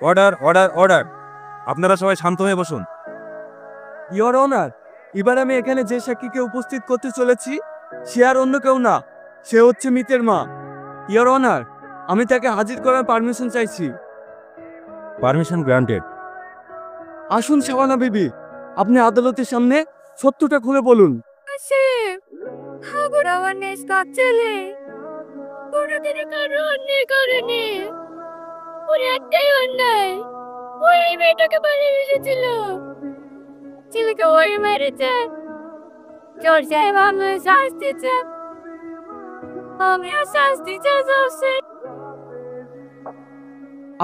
Order order order. আপনারা সবাই শান্ত হয়ে বসুন। ইওর অনার, এবার আমি এখানে যে সাক্ষীকে উপস্থিত করতে চলেছি সে আর অন্য কেউ না, সে হচ্ছে মিতের মা। ইওর অনার, আমি তাকে হাজির করার পারমিশন চাইছি। Permission granted. আসুন শাবানা বিবি, আপনি আদালতের সামনে সত্যটা খুলে বলুন। আমার নেশা ছেলে কোনোদিনও কারো অন্যায় করেনি। ওর একটাই অন্যায়, ওই মেয়েটাকে বানিয়ে এসেছিল। ছেলেকে ওই মেরেছে। চোর সাহেব আমি শাস্তি চাই, আমিও শাস্তি চাচ্ছি।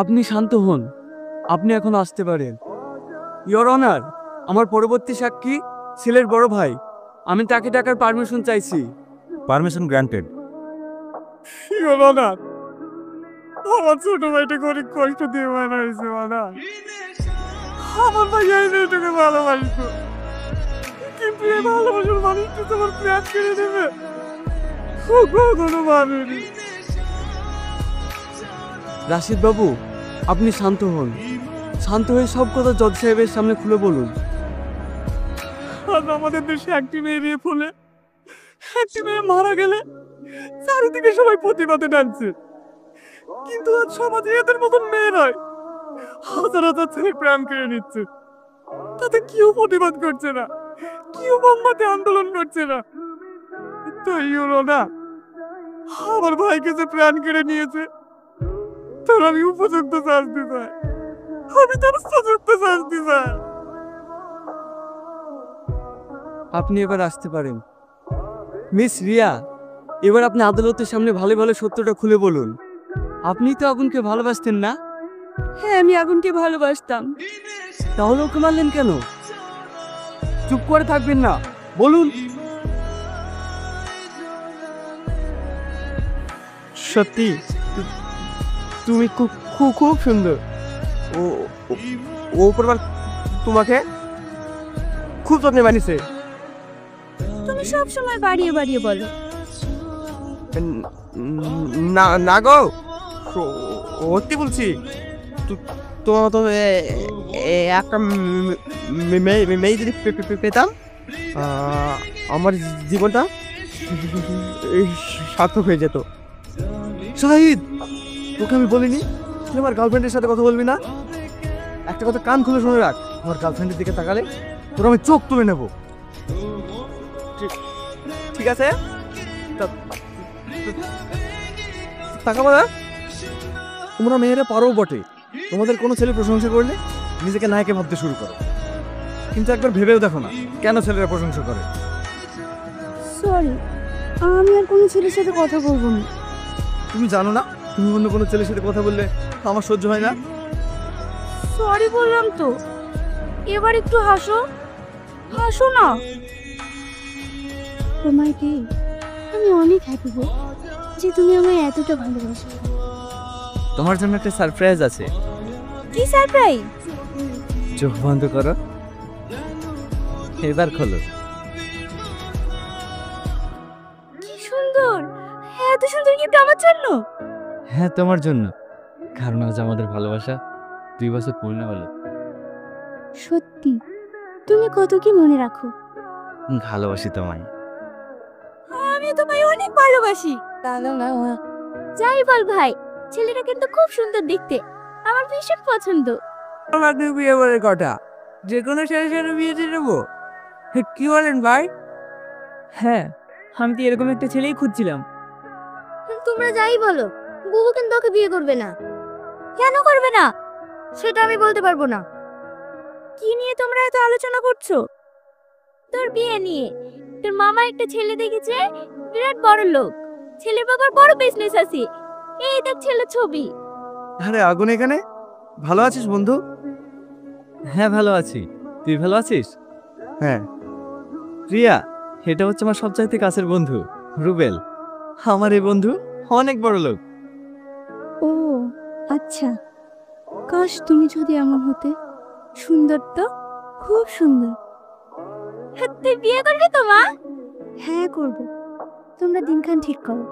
আপনি শান্ত হন, আপনি এখন আসতে পারেন। ইওর অনার, আমার পরবর্তী সাক্ষী ছেলের বড় ভাই, আমি তাকে ডাকার পারমিশন চাইছি। Permission granted. ইওর অনার, আমার ছোট ভাইটা অনেক কষ্ট দিয়ে মারা হয়েছে মানা। আমার ভাই এই মেয়েটাকে ভালোবাসতো, কিন্তু এই ভালোবাসার মানুষটা তোমার প্ল্যান করে দেবে ও কখনো ভাবেনি। রাশিদ বাবু, আপনি শান্ত হন, শান্ত হয়ে সব কথা জজ সাহেবের সামনে খুলে বলুন। আজ আমাদের দেশে একটি মেয়ে রেপ হলে, একটি মেয়ে মারা গেলে চারিদিকে সবাই প্রতিবাদে ডাকছে, কিন্তু আজ সমাজে এদের মতন মেয়ে নয়, হাজার হাজার ছেলে প্রাণ কেড়ে নিচ্ছে, তাতে কেউ প্রতিবাদ করছে না, কেউ মোমবাতি আন্দোলন করছে না। তাই হলো না, আমার ভাইকে যে প্রাণ কেড়ে নিয়েছে তার আমি উপযুক্ত শাস্তি চাই, আমি তার উপযুক্ত শাস্তি চাই। আপনি এবার আসতে পারেন। মিস রিয়া, এবার আপনি আদালতের সামনে ভালো ভালো সত্যটা খুলে বলুন। আপনি তো আগুনকে ভালোবাসতেন না? হ্যাঁ, আমি আগুনকে ভালোবাসতাম। তাহলে ওকে মারলেন কেন? চুপ করে থাকবেন না, বলুন। সত্যি তুমি খুব খুব খুব সুন্দর। ও ও পরিবার তোমাকে খুব যত্নে বানিয়েছে। তুমি সব সময় বাড়িয়ে বাড়িয়ে বলো। না না গো, সত্যি বলছি। তোমার তো একটা মেয়ে যদি পেতাম, আমার জীবনটা সার্থক হয়ে যেত। শাহিদ, তোকে আমি বলিনি তুই আমার গার্লফ্রেন্ডের সাথে কথা বলবি না? একটা কথা কান খুলে শুনে রাখ, আমার গার্লফ্রেন্ডের দিকে তাকালে তোর আমি চোখ তুলে নেব। ঠিক আছে, তাকাবো না? তোমরা মেয়েরা পারো বটে, তোমাদের কোনো ছেলে প্রশংসা করলে নিজেকে নায়কে ভাবতে শুরু করো, কিন্তু একবার ভেবেও দেখো না কেন ছেলেরা প্রশংসা করে। সরি, আমি আর কোনো ছেলের সাথে কথা বলবো না। তুমি জানো না তুমি অন্য কোনো ছেলের সাথে কথা বললে আমার সহ্য হয় না? সরি বললাম তো, এবার একটু হাসো, হাসো না। তোমাকে আমি অনেক হ্যাপি গো যে তুমি আমায় এতটা ভালোবাসো। তোমার জন্য একটা সারপ্রাইজ আছে। কি সারপ্রাইজ? চোখ বন্ধ করো, এবার খোলো। কি সুন্দর, এত সুন্দর গিফট আমার জন্য। হ্যাঁ, তোমার জন্য, কারণ আজ আমাদের ভালোবাসা 2 বছর পূর্ণ হলো। সত্যি তুমি কত কি মনে রাখো। ভালোবাসি তোমায়। আমি তোমায় অনেক ভালোবাসি। যাই বল ভাই, ছেলেটা কিন্তু খুব সুন্দর দেখতে, আমার ভীষণ পছন্দ। আমাদের বিয়ে বলে কথা, যে কোনো ছেলের সাথে বিয়ে দিয়ে দেবো। কি বলেন ভাই? হ্যাঁ, আমি তো এরকম একটা ছেলেই খুঁজছিলাম। তোমরা যাই বলো, বুবু কিন্তু ওকে বিয়ে করবে না। কেন করবে না সেটা আমি বলতে পারবো না। কি নিয়ে তোমরা এত আলোচনা করছো? তোর বিয়ে নিয়ে। তোর মামা একটা ছেলে দেখেছে, বিরাট বড় লোক, ছেলের বাবার বড় বিজনেস আছে। এই দেখ ছেলের ছবি। আরে আগুন এখানে, ভালো আছিস বন্ধু? হ্যাঁ ভালো আছি, তুই ভালো আছিস? হ্যাঁ। রিয়া, এটা হচ্ছে আমার সবচাইতে কাছের বন্ধু রুবেল। আমার এই বন্ধু অনেক বড় লোক। ও আচ্ছা, কাশ তুমি যদি এমন হতে। সুন্দর তো, খুব সুন্দর। তুই বিয়ে করবি তো মা? হ্যাঁ করব। তোমরা দিনখান ঠিক করো।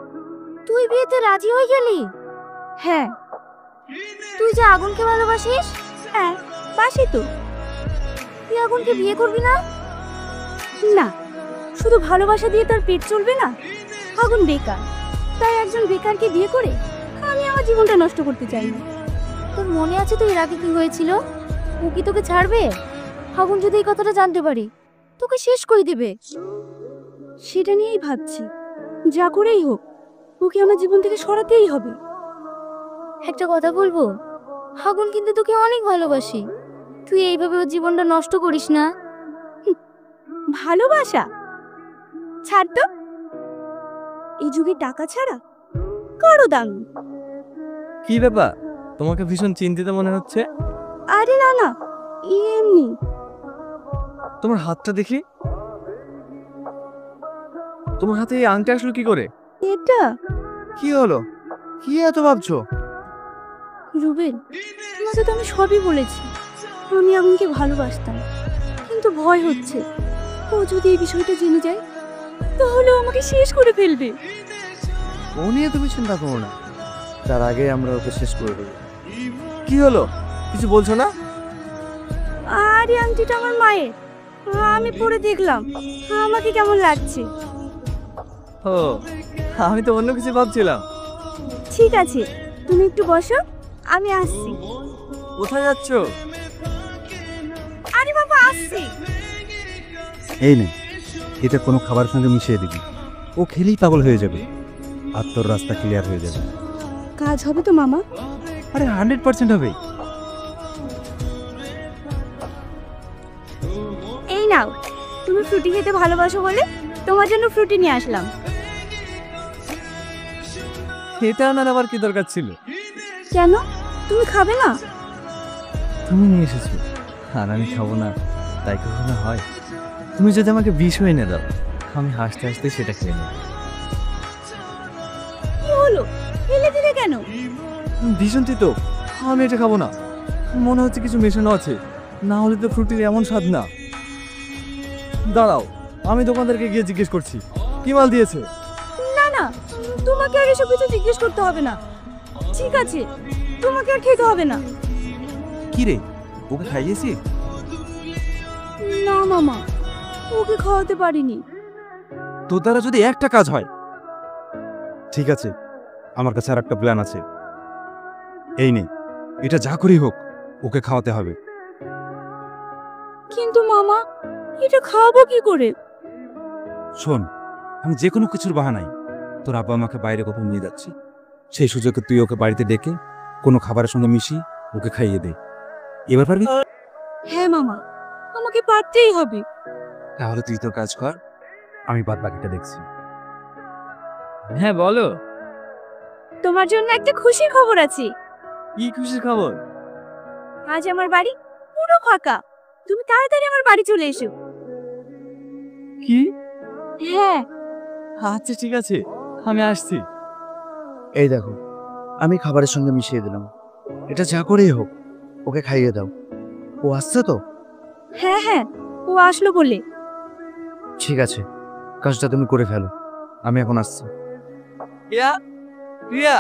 তুই বিয়েতে রাজি হয়ে গেলি? হ্যাঁ। তুই যে আগুনকে ভালোবাসিস? হ্যাঁ, বাসি তো। তুই আগুনকে বিয়ে করবি না? না, শুধু ভালোবাসা দিয়ে তার পেট চলবে না। আগুন বেকার, তাই একজন বেকারকে বিয়ে করে আমি আমার জীবনটা নষ্ট করতে চাই না। তোর মনে আছে তো এর আগে কি হয়েছিল? ও কি তোকে ছাড়বে? আগুন যদি এই কথাটা জানতে পারে তোকে শেষ করে দেবে। সেটা নিয়েই ভাবছি, যা করেই হোক ওকে আমার জীবন থেকে সরাতেই হবে। একটা কথা বলবো, আগুন কিন্তু তোকে অনেক ভালোবাসি। তুই এইভাবে ওর জীবনটা নষ্ট করিস না। ভালোবাসা ছাড় তো, এই যুগে টাকা ছাড়া কারো দাম নেই। কি ব্যাপার, তোমাকে ভীষণ চিন্তিত মনে হচ্ছে? আরে না না, এমনি। তোমার হাতটা দেখি। তোমার হাতে এই আংটি আসলো কি করে? এটা কি হলো? কি এত ভাবছো? রুবেল, তোমাকে তো আমি সবই বলেছি। আমি আগুনকে ভালোবাসতাম, কিন্তু ভয় হচ্ছে ও যদি এই বিষয়টা জেনে যায় তাহলে ও আমাকে শেষ করে ফেলবে। ও নিয়ে তুমি চিন্তা করো না, তার আগে আমরা ওকে শেষ করে দেবো। কি হলো, কিছু বলছো না? আরে আংটিটা আমার মায়ের, আমি পরে দেখলাম আমাকে কেমন লাগছে। ও, আমি তো অন্য কিছু ভাবছিলাম। ঠিক আছে, তুমি একটু বসো, আমি আসছি। কোথায় যাচ্ছো? আরে বাবা, আসছি। এই নে, এটা কোনো খাবারের সঙ্গে মিশিয়ে দিবি। ও খেলেই পাগল হয়ে যাবে, আর তোর রাস্তা ক্লিয়ার হয়ে যাবে। কাজ হবে তো মামা? আরে 100% হবে। এই নাও, তুমি ফ্রুটি খেতে ভালোবাসো বলে তোমার জন্য ফ্রুটি নিয়ে আসলাম। এটা আনার আবার কি দরকার ছিল? কেন, তুমি খাবে না? তুমি নিয়ে এসেছো আর আমি খাবো না, তাই কখনো হয়? তুমি যদি আমাকে বিষ এনে দাও, আমি হাসতে হাসতে সেটা খেয়ে নেব। কি হলো, ফেলে দিলে কেন? ভীষণ তো, আমি এটা খাবো না। মনে হচ্ছে কিছু মেশানো আছে, না হলে তো ফ্রুটির এমন স্বাদ না। দাঁড়াও, আমি দোকানদারকে গিয়ে জিজ্ঞেস করছি কি মাল দিয়েছে। না না, তোমাকে আর এসব কিছু জিজ্ঞেস করতে হবে না। ঠিক আছে, তোমাকে আর খেতে হবে না। কি রে, ওকে খাইয়েছি? না মামা, ওকে খাওয়াতে পারিনি। তোর দ্বারা যদি একটা কাজ হয়। ঠিক আছে, আমার কাছে আর একটা প্ল্যান আছে। এই নে, এটা যা করেই হোক ওকে খাওয়াতে হবে। কিন্তু মামা, এটা খাওয়াবো কি করে? শোন, আমি যে কোনো কিছুর বাহানাই তোর আব্বা আমাকে বাইরে কোথাও নিয়ে যাচ্ছি, সেই সুযোগে তুই ওকে বাড়িতে ডেকে কোনো খাবারের সঙ্গে মিশিয়ে ওকে খাইয়ে দে। এবার পারবি? হ্যাঁ মামা, আমাকে পারতেই হবে। তাহলে তুই তোর কাজ কর, আমি বাদ বাকিটা দেখছি। হ্যাঁ বলো। তোমার জন্য একটা খুশির খবর আছে। কি খুশির খবর? আজ আমার বাড়ি পুরো ফাঁকা। তুমি তাড়াতাড়ি আমার বাড়ি চলে এসো। কি? হ্যাঁ। আচ্ছা ঠিক আছে, আমি আসছি। এই দেখো, আমি খাবারের সঙ্গে মিশিয়ে দিলাম। এটা যা করেই হোক ওকে খাইয়ে দাও। ও আসছে তো? হ্যাঁ হ্যাঁ, ও আসলো বলে। ঠিক আছে, কাজটা তুমি করে ফেলো, আমি এখন আসছি। রিয়া, রিয়া,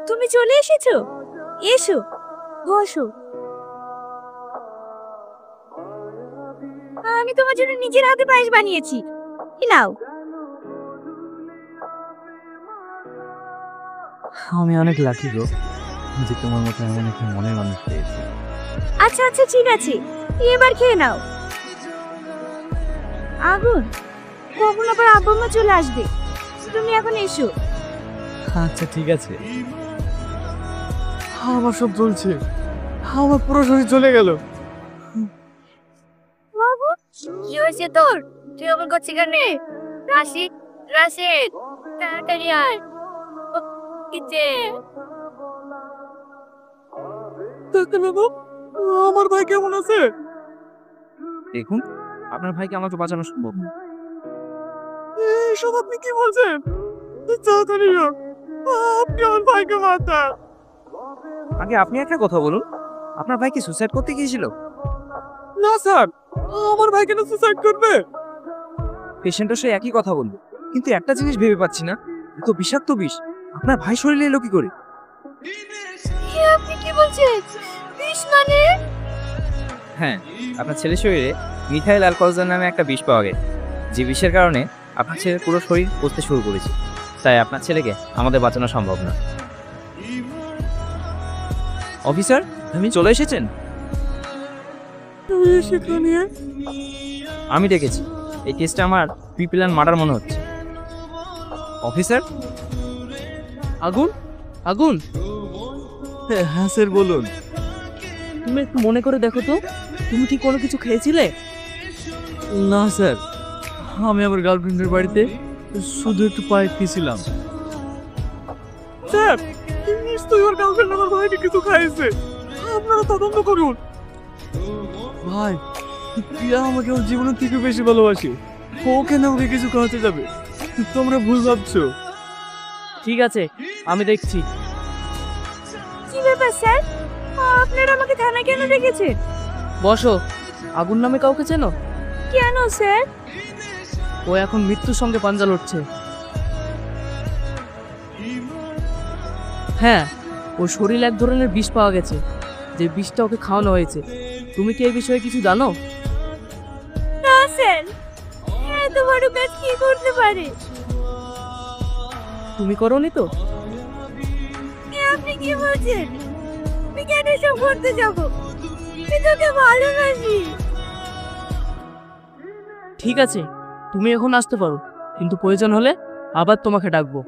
তুমি চলে এসেছো? এসো, বসো। আমি তোমার জন্য নিজের হাতে পায়েস বানিয়েছি, নাও। আমি অনেক লাকি গো যে তোমার মতো এমন একটা মনের মানুষ পেয়েছি। আচ্ছা আচ্ছা ঠিক আছে, এবার খেয়ে নাও। আগুন, কখন আবার আব্বা মা চলে আসবে, তুমি এখন এসো। আচ্ছা ঠিক আছে। আমার সব চলছে, আমার পুরো শরীর চলে গেল। বাবু, কি হয়েছে তোর? তুই অমন করছিস কেন? রাশিদ, রাশিদ, তাড়াতাড়ি আয়। কিছে ডাক্তার বাবু, আমার ভাই কেমন আছে? দেখুন, আপনার ভাইকে আমাকে বাঁচানো সম্ভব না। এসব আপনি কি বলছেন? তাড়াতাড়ি হোক, আপনি আমার ভাইকে বাঁচান। আগে আপনি একটা কথা বলুন, আপনার ভাই কি সুসাইড করতে গিয়েছিল? না স্যার, আমার ভাই কেন সুসাইড করবে? পেশেন্টও সে একই কথা বলবে, কিন্তু একটা জিনিস ভেবে পাচ্ছি না, এত বিষাক্ত বিষ আপনার ভাই শরীরে এলো কি করে? আপনি কি বলছেন? বিষ মানে? হ্যাঁ, আপনার ছেলের শরীরে মিথাইল অ্যালকোহল নামে একটা বিষ পাওয়া গেছে, যে বিষের কারণে আপনার ছেলের পুরো শরীর পচতে শুরু করেছে। তাই আপনার ছেলেকে আমাদের বাঁচানো সম্ভব না। অফিসার, আপনি চলে এসেছেন? তুমি সেখানে? আমি ডেকেছি। এই কেসটা আমার প্রিপ্ল্যান মার্ডার মনে হচ্ছে। অফিসার, আগুন? আগুন? হ্যাঁ স্যার, বলুন। তুমি একটু মনে করে দেখো তো, তুমি কি কোনো কিছু খেয়েছিলে? না স্যার, আমি আমার গার্লফ্রেন্ডের বাড়িতে শুধু একটু পায়ে খেয়েছিলাম। স্যার, নিশ্চয়ই ওর গার্লফ্রেন্ড আমার ভাইকে কিছু খাইয়েছে। আপনারা তদন্ত করুন। ভাই, প্রিয়া আমাকে ওর জীবনের থেকে বেশি ভালোবাসে। ও কেন আমাকে কিছু খাওয়াতে যাবে? তোমরা ভুল ভাবছো। ঠিক আছে, আমি দেখছি। কি ব্যাপার স্যার? আপনারা আমাকে থানায় কেন ডেকেছেন? বসো। আগুন নামে কাউকে চেনো? কেন স্যার? ও এখন মৃত্যুর সঙ্গে পাঞ্জা লড়ছে। হ্যাঁ, ওর শরীরে এক ধরনের বিষ পাওয়া গেছে, যে বিষটা ওকে খাওয়ানো হয়েছে। তুমি কি এই বিষয়ে কিছু জানো? না স্যার, এত বড় কাজ কি করতে পারে? তুমি করোনি তো? আপনি কি বলছেন? আমি কেন এসব করতে যাবো? আমি তোকে ভালোবাসি। ঠিক আছে, তুমি এখন আসতে পারো, কিন্তু প্রয়োজন হলে আবার তোমাকে ডাকবো।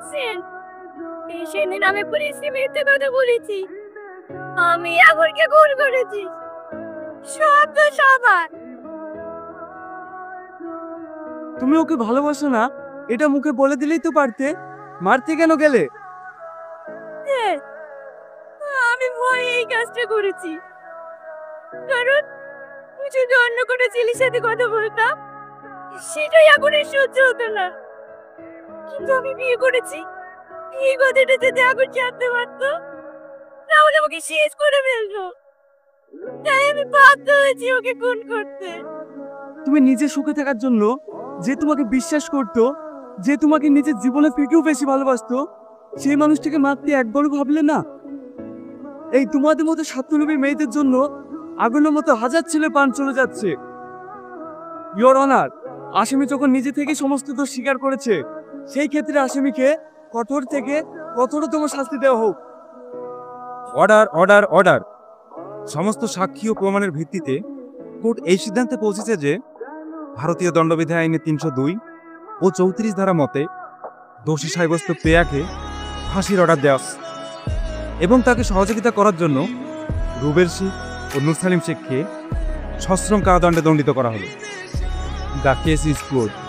স্যার, সেদিন আমি পুলিশে মিথ্যে কথা বলেছি। আমি আগরকে খুন করেছি। সব তো সবার। তুমি ওকে ভালোবাসো না, এটা মুখে বলে দিলেই তো পারতে। মারতে কেন গেলে? স্যার, আমি ভয়ে এই কাজটা করেছি। কারণ আমি যদি অন্য কোনো ছেলের সাথে কথা বলতাম, সেটাই আগুনের সহ্য হতো না। কিন্তু আমি বিয়ে করেছি, এই কথাটা যদি আগুন জানতে পারতো, তাহলে আমাকে শেষ করে ফেলতো। তাই আমি বাধ্য হয়েছি ওকে খুন করতে। তুমি নিজে সুখে থাকার জন্য, যে তোমাকে বিশ্বাস করতো, যে তোমাকে নিজের জীবনের থেকেও বেশি ভালোবাসতো, সেই মানুষটাকে মারতে একবারও ভাবলে না? এই তোমাদের মতো স্বার্থলোভী মেয়েদের জন্য আগুনের মতো হাজার ছেলে প্রাণ চলে যাচ্ছে। ইওর অনার, আসামি যখন নিজে থেকে সমস্ত দোষ স্বীকার করেছে, সেই ক্ষেত্রে আসামিকে কঠোর থেকে কঠোরতম শাস্তি দেওয়া হোক। Order order order. সমস্ত সাক্ষী ও প্রমাণের ভিত্তিতে কোর্ট এই সিদ্ধান্তে পৌঁছেছে যে ভারতীয় দণ্ডবিধি আইনে 302 ও 34 ধারা মতে দোষী সাব্যস্ত প্রিয়াকে ফাঁসির অর্ডার দেওয়া এবং তাকে সহযোগিতা করার জন্য রুবেল শেখ ও নুর সালিম শেখকে সশ্রম কারাদণ্ডে দণ্ডিত করা হলো। The case is closed.